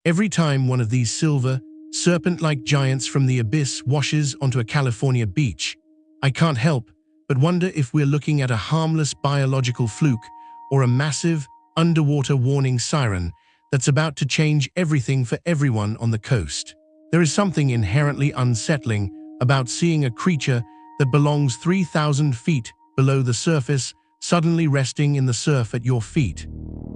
Every time one of these silver, serpent-like giants from the abyss washes onto a California beach, I can't help but wonder if we're looking at a harmless biological fluke or a massive, underwater warning siren that's about to change everything for everyone on the coast. There is something inherently unsettling about seeing a creature that belongs 3,000 feet below the surface suddenly resting in the surf at your feet.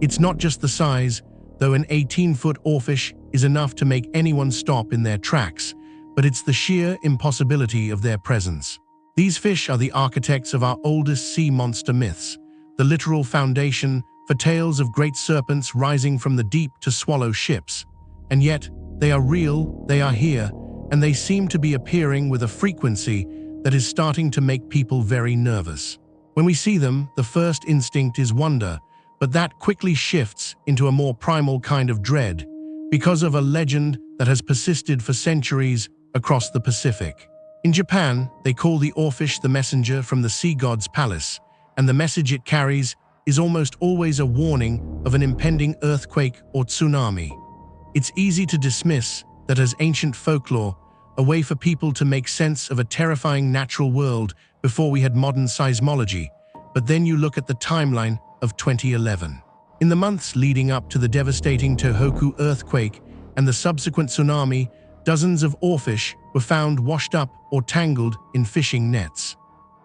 It's not just the size, though an 18-foot oarfish is enough to make anyone stop in their tracks, but it's the sheer impossibility of their presence. These fish are the architects of our oldest sea monster myths, the literal foundation for tales of great serpents rising from the deep to swallow ships. And yet, they are real, they are here, and they seem to be appearing with a frequency that is starting to make people very nervous. When we see them, the first instinct is wonder, but that quickly shifts into a more primal kind of dread because of a legend that has persisted for centuries across the Pacific. In Japan, they call the oarfish the messenger from the sea god's palace, and the message it carries is almost always a warning of an impending earthquake or tsunami. It's easy to dismiss that as ancient folklore, a way for people to make sense of a terrifying natural world before we had modern seismology, but then you look at the timeline of 2011. In the months leading up to the devastating Tohoku earthquake and the subsequent tsunami, dozens of oarfish were found washed up or tangled in fishing nets.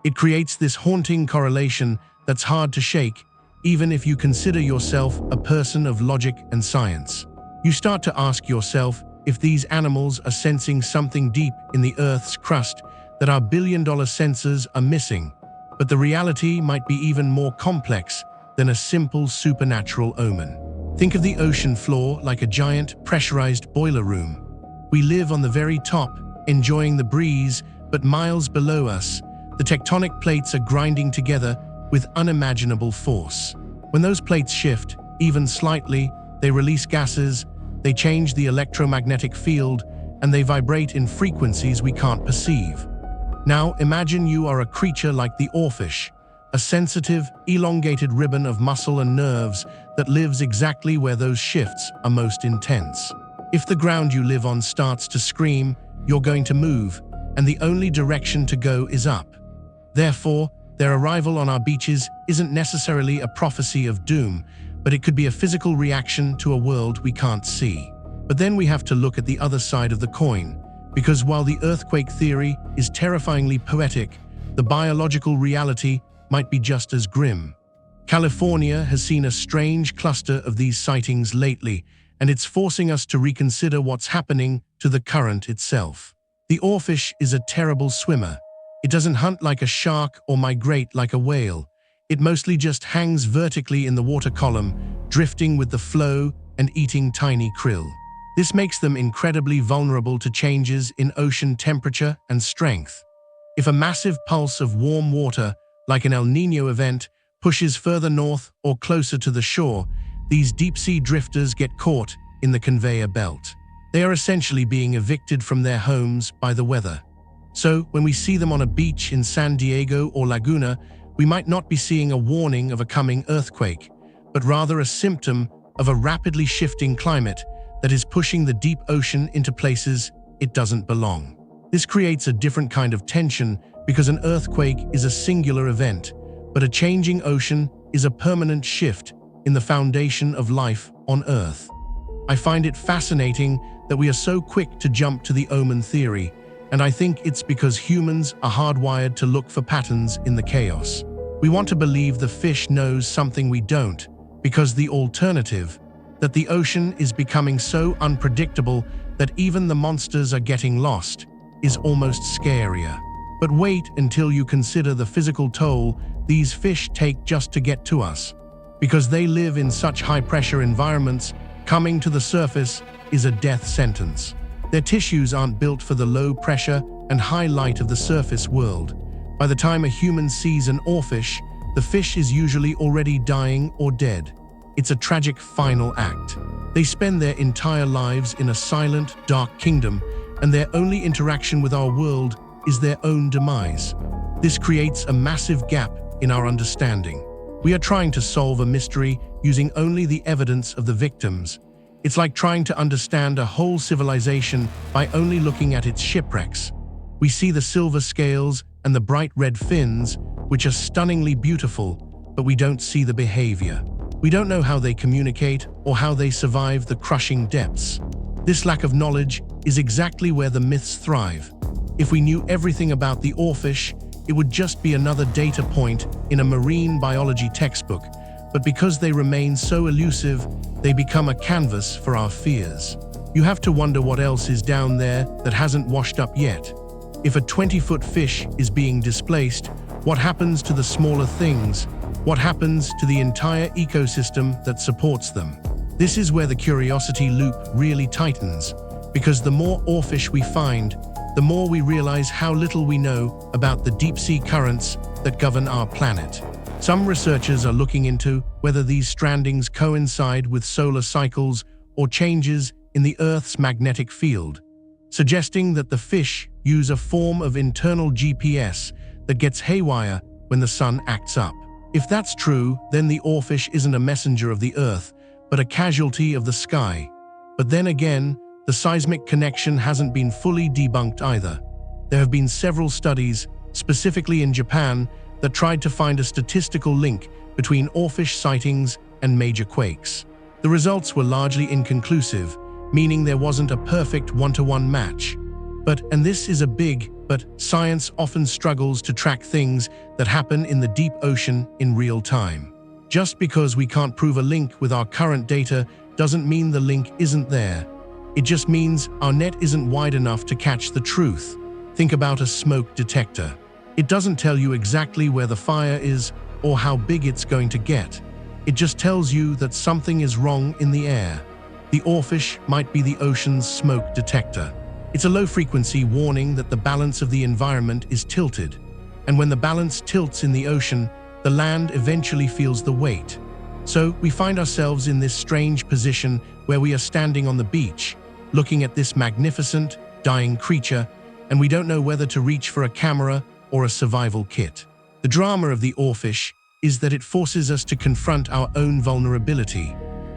It creates this haunting correlation that's hard to shake, even if you consider yourself a person of logic and science. You start to ask yourself if these animals are sensing something deep in the Earth's crust that our billion-dollar sensors are missing. But the reality might be even more complex than a simple supernatural omen. Think of the ocean floor like a giant pressurized boiler room. We live on the very top, enjoying the breeze, but miles below us, the tectonic plates are grinding together with unimaginable force. When those plates shift, even slightly, they release gases, they change the electromagnetic field, and they vibrate in frequencies we can't perceive. Now imagine you are a creature like the oarfish, a sensitive, elongated ribbon of muscle and nerves that lives exactly where those shifts are most intense. If the ground you live on starts to scream, you're going to move, and the only direction to go is up. Therefore, their arrival on our beaches isn't necessarily a prophecy of doom, but it could be a physical reaction to a world we can't see. But then we have to look at the other side of the coin, because while the earthquake theory is terrifyingly poetic, the biological reality might be just as grim. California has seen a strange cluster of these sightings lately, and it's forcing us to reconsider what's happening to the current itself. The oarfish is a terrible swimmer. It doesn't hunt like a shark or migrate like a whale. It mostly just hangs vertically in the water column, drifting with the flow and eating tiny krill. This makes them incredibly vulnerable to changes in ocean temperature and strength. If a massive pulse of warm water, like an El Niño event, pushes further north or closer to the shore, these deep-sea drifters get caught in the conveyor belt. They are essentially being evicted from their homes by the weather. So, when we see them on a beach in San Diego or Laguna, we might not be seeing a warning of a coming earthquake, but rather a symptom of a rapidly shifting climate that is pushing the deep ocean into places it doesn't belong. This creates a different kind of tension because an earthquake is a singular event, but a changing ocean is a permanent shift in the foundation of life on Earth. I find it fascinating that we are so quick to jump to the omen theory, and I think it's because humans are hardwired to look for patterns in the chaos. We want to believe the fish knows something we don't, because the alternative, that the ocean is becoming so unpredictable that even the monsters are getting lost, is almost scarier. But wait until you consider the physical toll these fish take just to get to us. Because they live in such high-pressure environments, coming to the surface is a death sentence. Their tissues aren't built for the low pressure and high light of the surface world. By the time a human sees an oarfish, the fish is usually already dying or dead. It's a tragic final act. They spend their entire lives in a silent, dark kingdom, and their only interaction with our world is their own demise. This creates a massive gap in our understanding. We are trying to solve a mystery using only the evidence of the victims, It's like trying to understand a whole civilization by only looking at its shipwrecks. We see the silver scales and the bright red fins, which are stunningly beautiful, but we don't see the behavior. We don't know how they communicate or how they survive the crushing depths. This lack of knowledge is exactly where the myths thrive. If we knew everything about the oarfish, it would just be another data point in a marine biology textbook, but because they remain so elusive, they become a canvas for our fears. You have to wonder what else is down there that hasn't washed up yet. If a 20-foot fish is being displaced, what happens to the smaller things? What happens to the entire ecosystem that supports them? This is where the curiosity loop really tightens, because the more oarfish we find, the more we realize how little we know about the deep-sea currents that govern our planet. Some researchers are looking into whether these strandings coincide with solar cycles or changes in the Earth's magnetic field, suggesting that the fish use a form of internal GPS that gets haywire when the sun acts up. If that's true, then the oarfish isn't a messenger of the Earth, but a casualty of the sky. But then again, the seismic connection hasn't been fully debunked either. There have been several studies, specifically in Japan, that tried to find a statistical link between oarfish sightings and major quakes. The results were largely inconclusive, meaning there wasn't a perfect one-to-one match. And this is a big, but science often struggles to track things that happen in the deep ocean in real time. Just because we can't prove a link with our current data doesn't mean the link isn't there. It just means our net isn't wide enough to catch the truth. Think about a smoke detector. It doesn't tell you exactly where the fire is or how big it's going to get. It just tells you that something is wrong in the air. The oarfish might be the ocean's smoke detector. It's a low-frequency warning that the balance of the environment is tilted. And when the balance tilts in the ocean, the land eventually feels the weight. So we find ourselves in this strange position where we are standing on the beach, looking at this magnificent, dying creature, and we don't know whether to reach for a camera or a survival kit. The drama of the oarfish is that it forces us to confront our own vulnerability.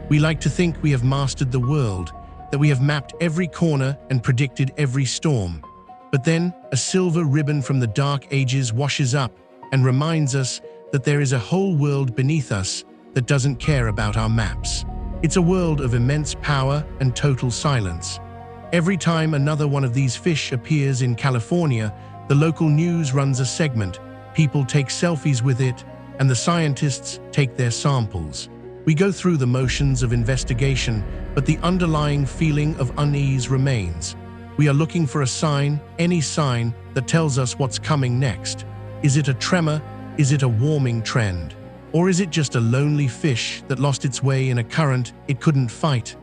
We like to think we have mastered the world, that we have mapped every corner and predicted every storm. But then, a silver ribbon from the dark ages washes up and reminds us that there is a whole world beneath us that doesn't care about our maps. It's a world of immense power and total silence. Every time another one of these fish appears in California, the local news runs a segment, people take selfies with it, and the scientists take their samples. We go through the motions of investigation, but the underlying feeling of unease remains. We are looking for a sign, any sign, that tells us what's coming next. Is it a tremor? Is it a warming trend? Or is it just a lonely fish that lost its way in a current it couldn't fight?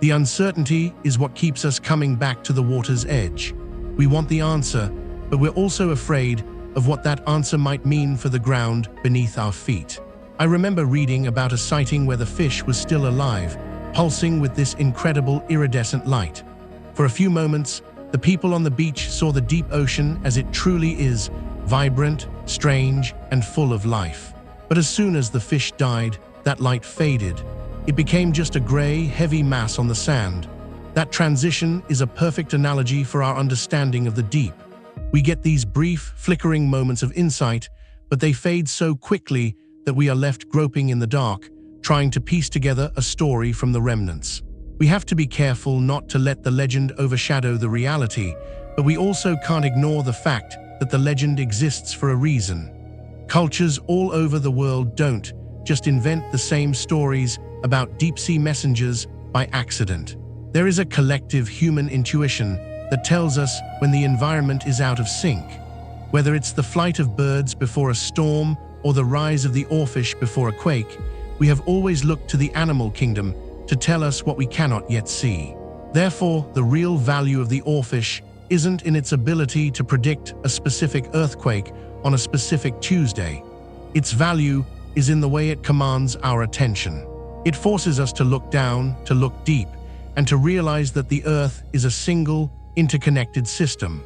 The uncertainty is what keeps us coming back to the water's edge. We want the answer, but we're also afraid of what that answer might mean for the ground beneath our feet. I remember reading about a sighting where the fish was still alive, pulsing with this incredible iridescent light. For a few moments, the people on the beach saw the deep ocean as it truly is, vibrant, strange, and full of life. But as soon as the fish died, that light faded. It became just a gray, heavy mass on the sand. That transition is a perfect analogy for our understanding of the deep. We get these brief, flickering moments of insight, but they fade so quickly that we are left groping in the dark, trying to piece together a story from the remnants. We have to be careful not to let the legend overshadow the reality, but we also can't ignore the fact that the legend exists for a reason. Cultures all over the world don't just invent the same stories about deep-sea messengers by accident. There is a collective human intuition that tells us when the environment is out of sync. Whether it's the flight of birds before a storm or the rise of the oarfish before a quake, we have always looked to the animal kingdom to tell us what we cannot yet see. Therefore, the real value of the oarfish isn't in its ability to predict a specific earthquake on a specific Tuesday. Its value is in the way it commands our attention. It forces us to look down, to look deep, and to realize that the Earth is a single, interconnected system.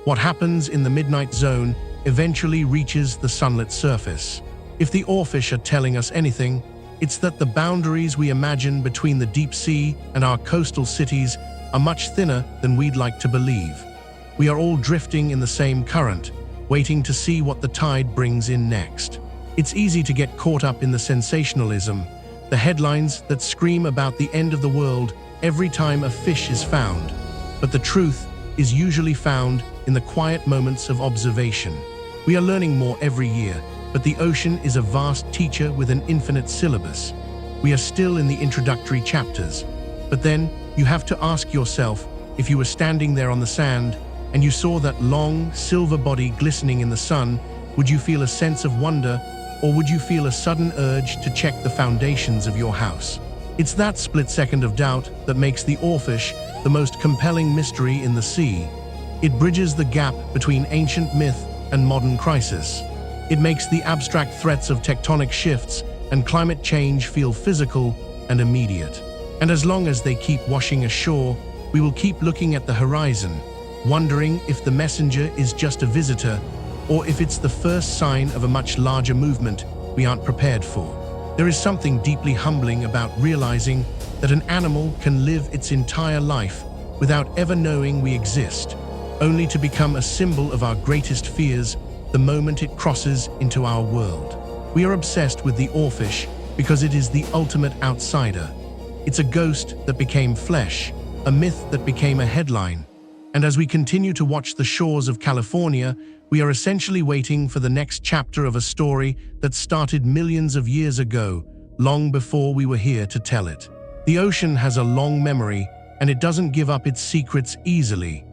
What happens in the midnight zone eventually reaches the sunlit surface. If the oarfish are telling us anything, It's that the boundaries we imagine between the deep sea and our coastal cities are much thinner than we'd like to believe. We are all drifting in the same current, waiting to see what the tide brings in next. It's easy to get caught up in the sensationalism, the headlines that scream about the end of the world every time a fish is found. But the truth is usually found in the quiet moments of observation. We are learning more every year, but the ocean is a vast teacher with an infinite syllabus. We are still in the introductory chapters. But then, you have to ask yourself, if you were standing there on the sand and you saw that long, silver body glistening in the sun, would you feel a sense of wonder, or would you feel a sudden urge to check the foundations of your house? It's that split second of doubt that makes the oarfish the most compelling mystery in the sea. It bridges the gap between ancient myth and modern crisis. It makes the abstract threats of tectonic shifts and climate change feel physical and immediate. And as long as they keep washing ashore, we will keep looking at the horizon, wondering if the messenger is just a visitor or if it's the first sign of a much larger movement we aren't prepared for. There is something deeply humbling about realizing that an animal can live its entire life without ever knowing we exist, only to become a symbol of our greatest fears the moment it crosses into our world. We are obsessed with the oarfish because it is the ultimate outsider. It's a ghost that became flesh, a myth that became a headline. And as we continue to watch the shores of California, we are essentially waiting for the next chapter of a story that started millions of years ago, long before we were here to tell it. The ocean has a long memory, and it doesn't give up its secrets easily.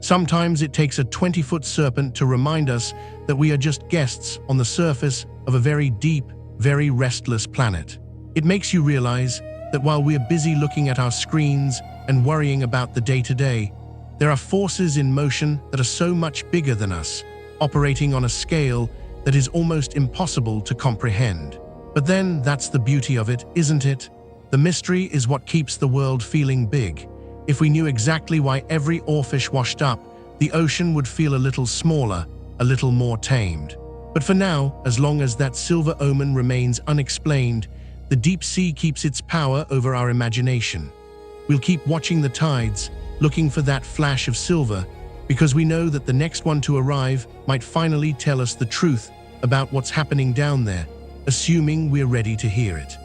Sometimes it takes a 20-foot serpent to remind us that we are just guests on the surface of a very deep, very restless planet. It makes you realize that while we're busy looking at our screens and worrying about the day-to-day, there are forces in motion that are so much bigger than us, operating on a scale that is almost impossible to comprehend. But then that's the beauty of it, isn't it? The mystery is what keeps the world feeling big. If we knew exactly why every oarfish washed up, the ocean would feel a little smaller, a little more tamed. But for now, as long as that silver omen remains unexplained, the deep sea keeps its power over our imagination. We'll keep watching the tides, looking for that flash of silver, because we know that the next one to arrive might finally tell us the truth about what's happening down there, assuming we're ready to hear it.